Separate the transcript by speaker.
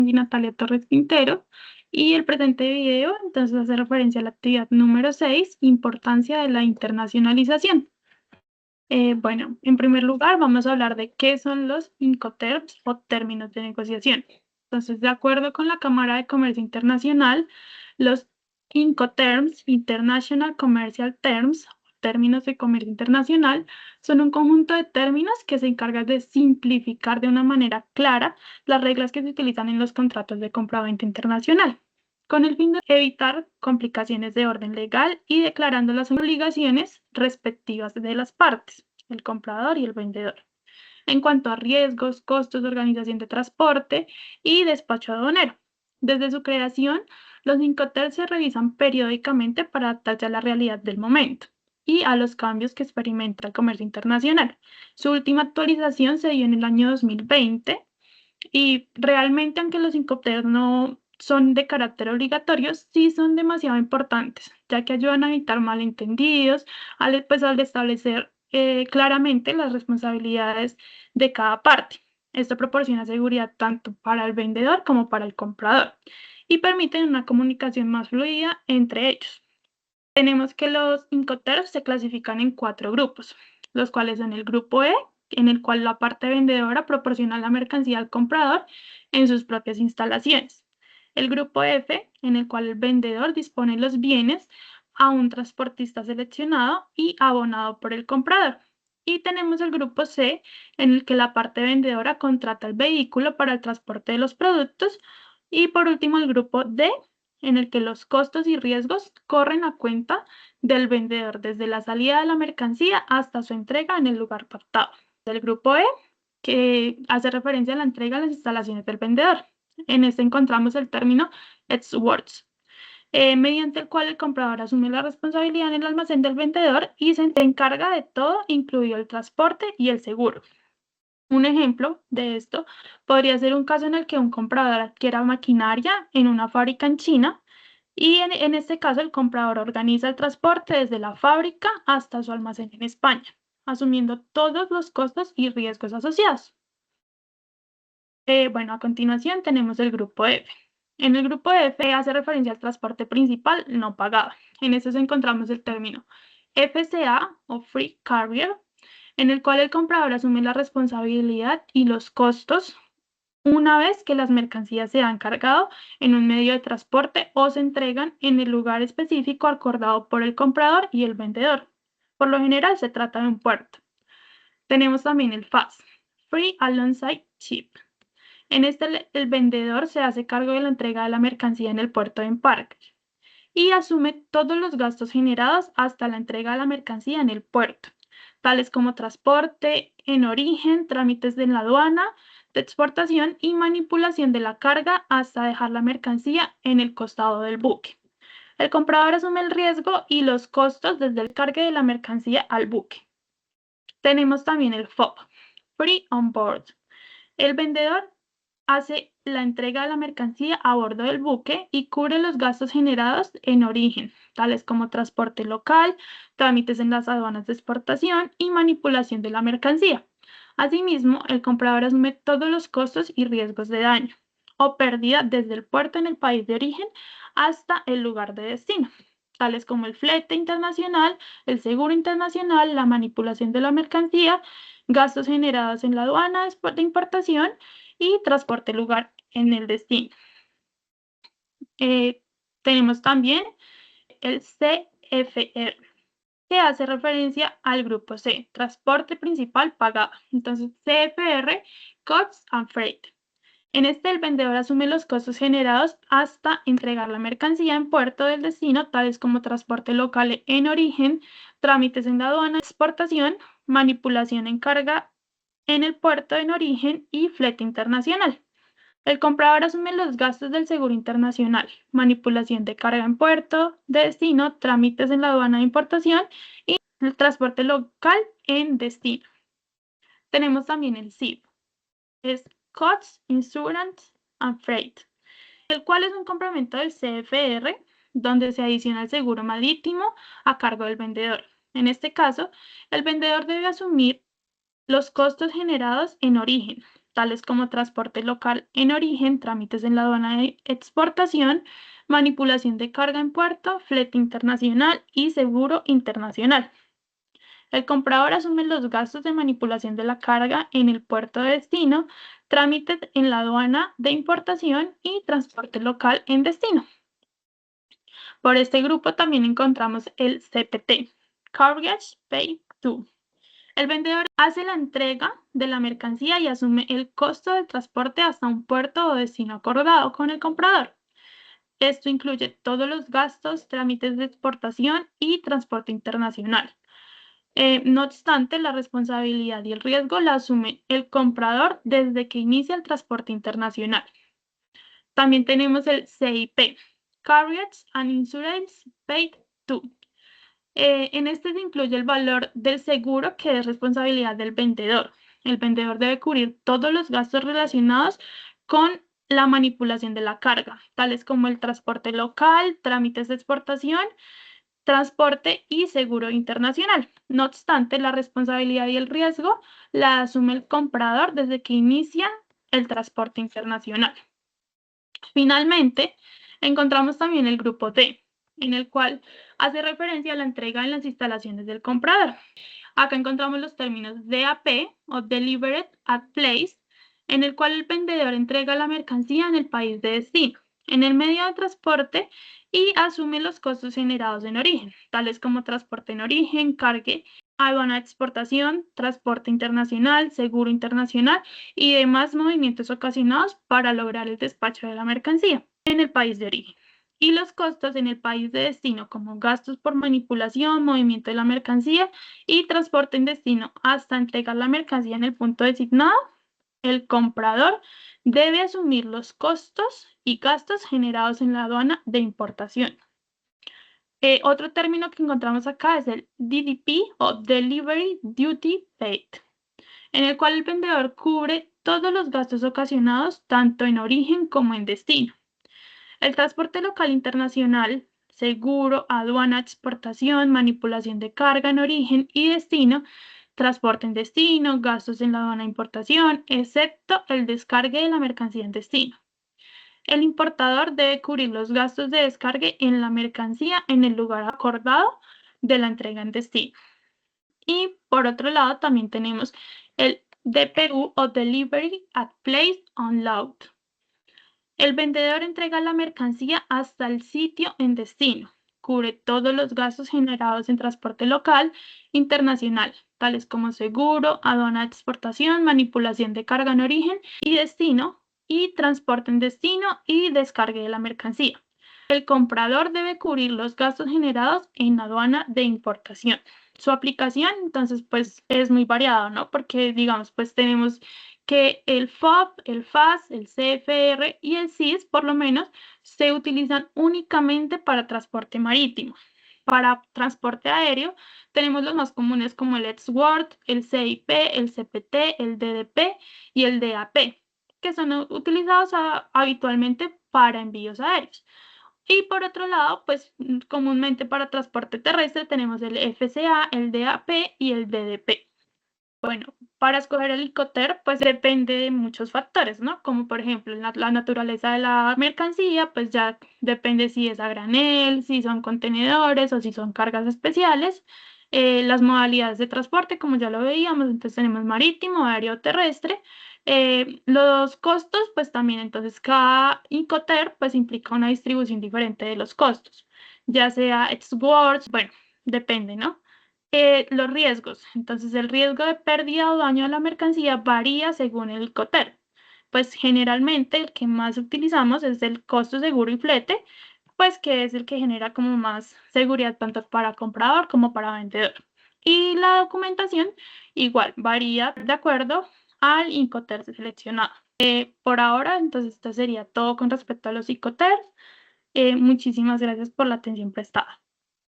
Speaker 1: Natalia Torres Quintero y el presente video entonces hace referencia a la actividad número 6, importancia de la internacionalización. Bueno, en primer lugar vamos a hablar de qué son los Incoterms o términos de negociación. Entonces, de acuerdo con la Cámara de Comercio Internacional, los Incoterms, International Commercial Terms, términos de comercio internacional, son un conjunto de términos que se encargan de simplificar de una manera clara las reglas que se utilizan en los contratos de compraventa internacional, con el fin de evitar complicaciones de orden legal y declarando las obligaciones respectivas de las partes, el comprador y el vendedor, en cuanto a riesgos, costos de organización de transporte y despacho aduanero. Desde su creación, los Incoterms se revisan periódicamente para adaptarse a la realidad del momento y a los cambios que experimenta el comercio internacional. Su última actualización se dio en el año 2020 y realmente, aunque los Incoterms no son de carácter obligatorio, sí son demasiado importantes, ya que ayudan a evitar malentendidos, al establecer claramente las responsabilidades de cada parte. Esto proporciona seguridad tanto para el vendedor como para el comprador y permiten una comunicación más fluida entre ellos. Tenemos que los Incoterms se clasifican en 4 grupos, los cuales son el grupo E, en el cual la parte vendedora proporciona la mercancía al comprador en sus propias instalaciones. El grupo F, en el cual el vendedor dispone los bienes a un transportista seleccionado y abonado por el comprador. Y tenemos el grupo C, en el que la parte vendedora contrata el vehículo para el transporte de los productos. Y por último, el grupo D, en el que los costos y riesgos corren a cuenta del vendedor desde la salida de la mercancía hasta su entrega en el lugar pactado. El grupo E, que hace referencia a la entrega a las instalaciones del vendedor. En este encontramos el término ex-works, mediante el cual el comprador asume la responsabilidad en el almacén del vendedor y se encarga de todo, incluido el transporte y el seguro. Un ejemplo de esto podría ser un caso en el que un comprador adquiera maquinaria en una fábrica en China y en este caso el comprador organiza el transporte desde la fábrica hasta su almacén en España, asumiendo todos los costos y riesgos asociados. Bueno, a continuación tenemos el grupo F. En el grupo F hace referencia al transporte principal no pagado. En este encontramos el término FCA o Free Carrier, en el cual el comprador asume la responsabilidad y los costos una vez que las mercancías se han cargado en un medio de transporte o se entregan en el lugar específico acordado por el comprador y el vendedor. Por lo general se trata de un puerto. Tenemos también el FAS, Free Alongside Ship. En este, el vendedor se hace cargo de la entrega de la mercancía en el puerto de embarque y asume todos los gastos generados hasta la entrega de la mercancía en el puerto, tales como transporte en origen, trámites de la aduana, de exportación y manipulación de la carga hasta dejar la mercancía en el costado del buque. El comprador asume el riesgo y los costos desde el cargue de la mercancía al buque. Tenemos también el FOB, Free on Board. El vendedor hace la entrega de la mercancía a bordo del buque y cubre los gastos generados en origen, tales como transporte local, trámites en las aduanas de exportación y manipulación de la mercancía. Asimismo, el comprador asume todos los costos y riesgos de daño o pérdida desde el puerto en el país de origen hasta el lugar de destino, tales como el flete internacional, el seguro internacional, la manipulación de la mercancía, gastos generados en la aduana de importación y transporte lugar en el destino. Tenemos también el CFR, que hace referencia al grupo C, transporte principal pagado. Entonces, CFR, Costs and Freight. En este, el vendedor asume los costos generados hasta entregar la mercancía en puerto del destino, tales como transporte local en origen, trámites en la aduana, exportación, manipulación en carga en el puerto en origen y flete internacional. El comprador asume los gastos del seguro internacional, manipulación de carga en puerto de destino, trámites en la aduana de importación y el transporte local en destino. Tenemos también el CIP, es Costs, Insurance and Freight, el cual es un complemento del CFR, donde se adiciona el seguro marítimo a cargo del vendedor. En este caso, el vendedor debe asumir los costos generados en origen, tales como transporte local en origen, trámites en la aduana de exportación, manipulación de carga en puerto, flete internacional y seguro internacional. El comprador asume los gastos de manipulación de la carga en el puerto de destino, trámites en la aduana de importación y transporte local en destino. Por este grupo también encontramos el CPT, Carriage Paid To. El vendedor hace la entrega de la mercancía y asume el costo del transporte hasta un puerto o destino acordado con el comprador. Esto incluye todos los gastos, trámites de exportación y transporte internacional. No obstante, la responsabilidad y el riesgo la asume el comprador desde que inicia el transporte internacional. También tenemos el CIP, Carriage and Insurance Paid To. En este se incluye el valor del seguro, que es responsabilidad del vendedor. El vendedor debe cubrir todos los gastos relacionados con la manipulación de la carga, tales como el transporte local, trámites de exportación, transporte y seguro internacional. No obstante, la responsabilidad y el riesgo la asume el comprador desde que inicia el transporte internacional. Finalmente, encontramos también el grupo D, en el cual hace referencia a la entrega en las instalaciones del comprador. Acá encontramos los términos DAP o Delivered at Place, en el cual el vendedor entrega la mercancía en el país de destino, en el medio de transporte, y asume los costos generados en origen, tales como transporte en origen, cargue, aduana de exportación, transporte internacional, seguro internacional y demás movimientos ocasionados para lograr el despacho de la mercancía en el país de origen. Y los costos en el país de destino, como gastos por manipulación, movimiento de la mercancía y transporte en destino hasta entregar la mercancía en el punto designado. El comprador debe asumir los costos y gastos generados en la aduana de importación. Otro término que encontramos acá es el DDP o Delivery Duty Paid, en el cual el vendedor cubre todos los gastos ocasionados tanto en origen como en destino. El transporte local internacional, seguro, aduana, exportación, manipulación de carga en origen y destino, transporte en destino, gastos en la aduana de importación, excepto el descargue de la mercancía en destino. El importador debe cubrir los gastos de descargue en la mercancía en el lugar acordado de la entrega en destino. Y por otro lado también tenemos el DPU o Delivery at Place on Load. El vendedor entrega la mercancía hasta el sitio en destino. Cubre todos los gastos generados en transporte local, internacional, tales como seguro, aduana de exportación, manipulación de carga en origen y destino, y transporte en destino y descargue de la mercancía. El comprador debe cubrir los gastos generados en aduana de importación. Su aplicación, entonces, pues es muy variado, ¿no? Porque, digamos, pues tenemos que el FOB, el FAS, el CFR y el CIS, por lo menos, se utilizan únicamente para transporte marítimo. Para transporte aéreo, tenemos los más comunes como el Edgeworth, el CIP, el CPT, el DDP y el DAP, que son utilizados habitualmente para envíos aéreos. Y por otro lado, pues comúnmente para transporte terrestre tenemos el FCA, el DAP y el DDP. Bueno, para escoger el Icoter, pues depende de muchos factores, ¿no? Como por ejemplo la naturaleza de la mercancía, pues ya depende si es a granel, si son contenedores o si son cargas especiales. Las modalidades de transporte, como ya lo veíamos, entonces tenemos marítimo, aéreo, terrestre. Los costos, pues también, entonces cada Icoter pues implica una distribución diferente de los costos, ya sea Edgeworth, bueno, depende, ¿no? Los riesgos. Entonces, el riesgo de pérdida o daño a la mercancía varía según el Icoter. Pues generalmente el que más utilizamos es el costo seguro y flete, pues que es el que genera como más seguridad tanto para comprador como para vendedor. Y la documentación igual varía de acuerdo al Icoter seleccionado. Por ahora, entonces esto sería todo con respecto a los Icoters. Muchísimas gracias por la atención prestada.